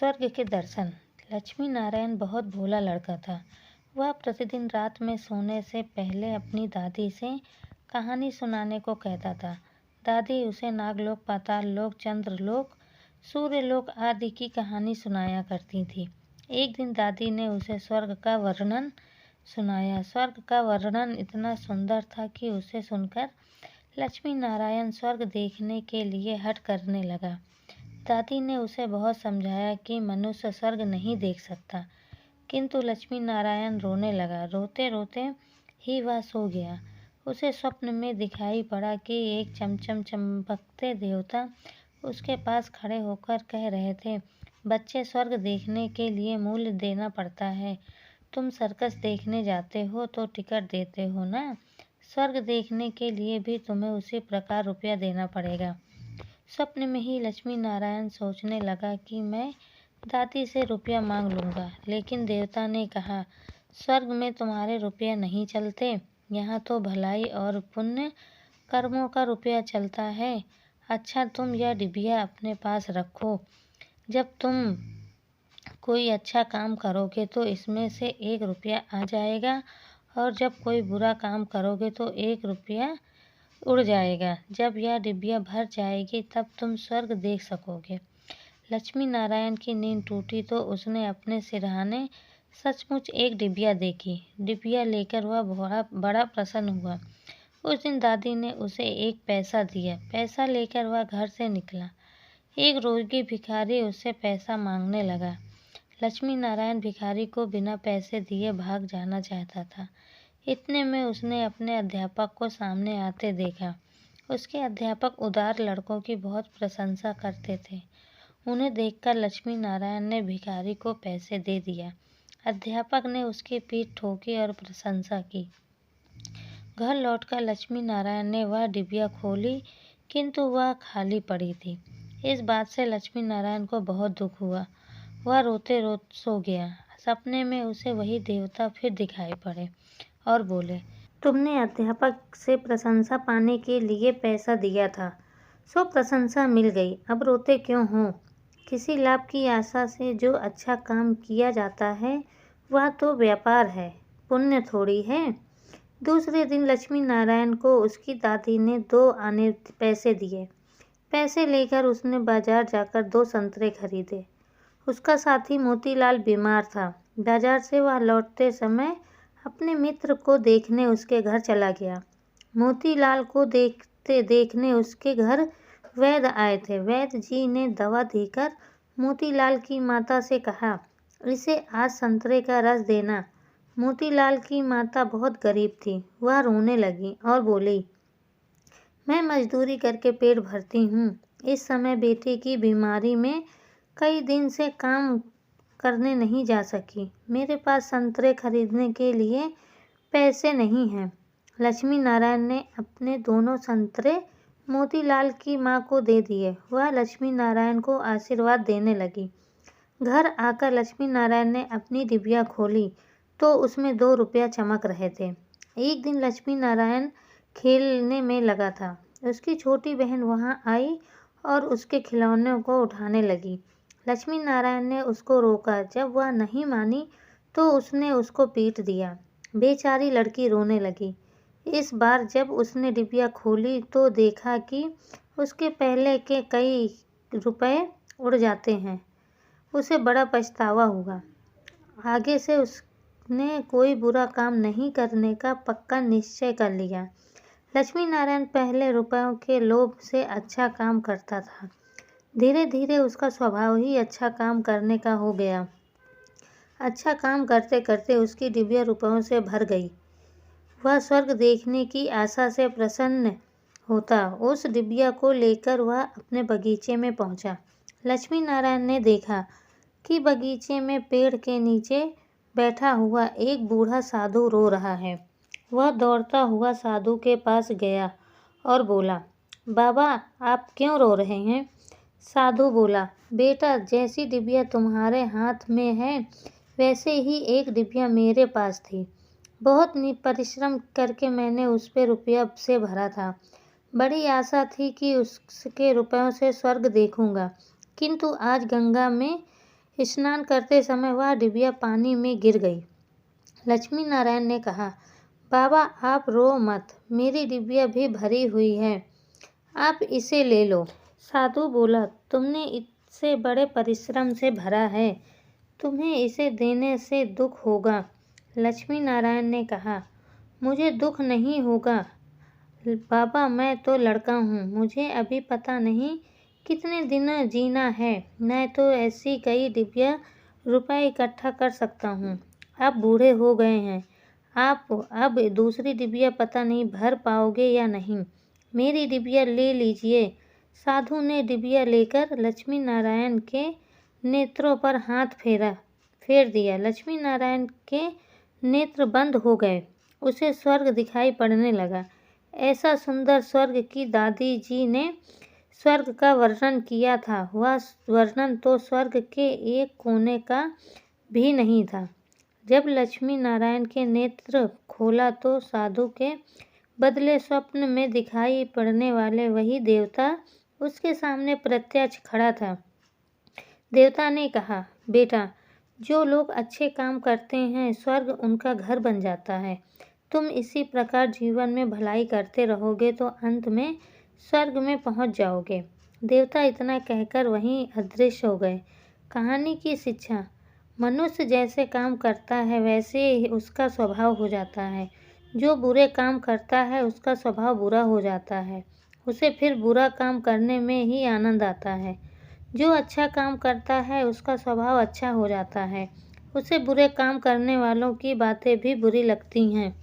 स्वर्ग के दर्शन। लक्ष्मी नारायण बहुत भोला लड़का था। वह प्रतिदिन रात में सोने से पहले अपनी दादी से कहानी सुनाने को कहता था। दादी उसे नागलोक, पाताल लोक, चंद्रलोक, सूर्यलोक आदि की कहानी सुनाया करती थी। एक दिन दादी ने उसे स्वर्ग का वर्णन सुनाया। स्वर्ग का वर्णन इतना सुंदर था कि उसे सुनकर लक्ष्मी नारायण स्वर्ग देखने के लिए हट करने लगा। दादी ने उसे बहुत समझाया कि मनुष्य स्वर्ग नहीं देख सकता, किंतु लक्ष्मी नारायण रोने लगा। रोते रोते ही वह सो गया। उसे स्वप्न में दिखाई पड़ा कि एक चमचम चमकते देवता उसके पास खड़े होकर कह रहे थे, बच्चे, स्वर्ग देखने के लिए मूल्य देना पड़ता है। तुम सर्कस देखने जाते हो तो टिकट देते हो ना, स्वर्ग देखने के लिए भी तुम्हें उसी प्रकार रुपया देना पड़ेगा। स्वप्न में ही लक्ष्मी नारायण सोचने लगा कि मैं दादी से रुपया मांग लूँगा, लेकिन देवता ने कहा, स्वर्ग में तुम्हारे रुपया नहीं चलते, यहाँ तो भलाई और पुण्य कर्मों का रुपया चलता है। अच्छा, तुम यह डिबिया अपने पास रखो। जब तुम कोई अच्छा काम करोगे तो इसमें से 1 रुपया आ जाएगा, और जब कोई बुरा काम करोगे तो 1 रुपया उड़ जाएगा। जब यह डिबिया भर जाएगी तब तुम स्वर्ग देख सकोगे। लक्ष्मी नारायण की नींद टूटी तो उसने अपने सिरहाने सचमुच एक डिबिया देखी। डिबिया लेकर वह बड़ा प्रसन्न हुआ। उस दिन दादी ने उसे 1 पैसा दिया। पैसा लेकर वह घर से निकला। एक रोगी भिखारी उससे पैसा मांगने लगा। लक्ष्मी नारायण भिखारी को बिना पैसे दिए भाग जाना चाहता था। इतने में उसने अपने अध्यापक को सामने आते देखा। उसके अध्यापक उदार लड़कों की बहुत प्रशंसा करते थे। उन्हें देखकर लक्ष्मी नारायण ने भिखारी को पैसे दे दिया। अध्यापक ने उसकी पीठ ठोकी और प्रशंसा की। घर लौटकर लक्ष्मी नारायण ने वह डिबिया खोली, किंतु वह खाली पड़ी थी। इस बात से लक्ष्मी नारायण को बहुत दुख हुआ। वह रोते रोते सो गया। सपने में उसे वही देवता फिर दिखाई पड़े और बोले, तुमने अध्यापक से प्रशंसा पाने के लिए पैसा दिया था, सो प्रशंसा मिल गई, अब रोते क्यों हो? किसी लाभ की आशा से जो अच्छा काम किया जाता है वह तो व्यापार है, पुण्य थोड़ी है। दूसरे दिन लक्ष्मी नारायण को उसकी दादी ने 2 आने पैसे दिए। पैसे लेकर उसने बाजार जाकर 2 संतरे खरीदे। उसका साथी मोतीलाल बीमार था। बाजार से वह लौटते समय अपने मित्र को देखने उसके घर चला गया। मोतीलाल को देखने उसके घर वैद्य आए थे। वैद्य जी ने दवा देकर मोतीलाल की माता से कहा, इसे आज संतरे का रस देना। मोतीलाल की माता बहुत गरीब थी। वह रोने लगी और बोली, मैं मजदूरी करके पेट भरती हूँ। इस समय बेटे की बीमारी में कई दिन से काम करने नहीं जा सकी। मेरे पास संतरे खरीदने के लिए पैसे नहीं हैं। लक्ष्मी नारायण ने अपने दोनों संतरे मोतीलाल की माँ को दे दिए। वह लक्ष्मी नारायण को आशीर्वाद देने लगी। घर आकर लक्ष्मी नारायण ने अपनी डिबिया खोली तो उसमें 2 रुपया चमक रहे थे। एक दिन लक्ष्मी नारायण खेलने में लगा था। उसकी छोटी बहन वहाँ आई और उसके खिलौनों को उठाने लगी। लक्ष्मी नारायण ने उसको रोका। जब वह नहीं मानी तो उसने उसको पीट दिया। बेचारी लड़की रोने लगी। इस बार जब उसने डिबिया खोली तो देखा कि उसके पहले के कई रुपए उड़ जाते हैं। उसे बड़ा पछतावा हुआ। आगे से उसने कोई बुरा काम नहीं करने का पक्का निश्चय कर लिया। लक्ष्मी नारायण पहले रुपयों के लोभ से अच्छा काम करता था। धीरे धीरे उसका स्वभाव ही अच्छा काम करने का हो गया। अच्छा काम करते करते उसकी डिबिया रुपयों से भर गई। वह स्वर्ग देखने की आशा से प्रसन्न होता। उस डिबिया को लेकर वह अपने बगीचे में पहुंचा। लक्ष्मी नारायण ने देखा कि बगीचे में पेड़ के नीचे बैठा हुआ एक बूढ़ा साधु रो रहा है। वह दौड़ता हुआ साधु के पास गया और बोला, बाबा, आप क्यों रो रहे हैं? साधु बोला, बेटा, जैसी डिबिया तुम्हारे हाथ में है वैसे ही एक डिबिया मेरे पास थी। बहुत परिश्रम करके मैंने उस पे रुपया से भरा था। बड़ी आशा थी कि उसके रुपयों से स्वर्ग देखूंगा, किंतु आज गंगा में स्नान करते समय वह डिबिया पानी में गिर गई। लक्ष्मी नारायण ने कहा, बाबा आप रो मत, मेरी डिबिया भी भरी हुई है, आप इसे ले लो। साधु बोला, तुमने इसे बड़े परिश्रम से भरा है, तुम्हें इसे देने से दुख होगा। लक्ष्मी नारायण ने कहा, मुझे दुख नहीं होगा बाबा, मैं तो लड़का हूँ, मुझे अभी पता नहीं कितने दिन जीना है, मैं तो ऐसी कई डिबिया रुपए इकट्ठा कर सकता हूँ। आप बूढ़े हो गए हैं, आप अब दूसरी डिबिया पता नहीं भर पाओगे या नहीं, मेरी डिबिया ले लीजिए। साधु ने डिबिया लेकर लक्ष्मी नारायण के नेत्रों पर हाथ फेर दिया। लक्ष्मी नारायण के नेत्र बंद हो गए, उसे स्वर्ग दिखाई पड़ने लगा। ऐसा सुंदर स्वर्ग कि दादी जी ने स्वर्ग का वर्णन किया था, वह वर्णन तो स्वर्ग के एक कोने का भी नहीं था। जब लक्ष्मी नारायण के नेत्र खोला तो साधु के बदले स्वप्न में दिखाई पड़ने वाले वही देवता उसके सामने प्रत्यक्ष खड़ा था। देवता ने कहा, बेटा, जो लोग अच्छे काम करते हैं स्वर्ग उनका घर बन जाता है। तुम इसी प्रकार जीवन में भलाई करते रहोगे तो अंत में स्वर्ग में पहुंच जाओगे। देवता इतना कहकर वहीं अदृश्य हो गए। कहानी की शिक्षा, मनुष्य जैसे काम करता है वैसे ही उसका स्वभाव हो जाता है। जो बुरे काम करता है उसका स्वभाव बुरा हो जाता है, उसे फिर बुरा काम करने में ही आनंद आता है। जो अच्छा काम करता है उसका स्वभाव अच्छा हो जाता है, उसे बुरे काम करने वालों की बातें भी बुरी लगती हैं।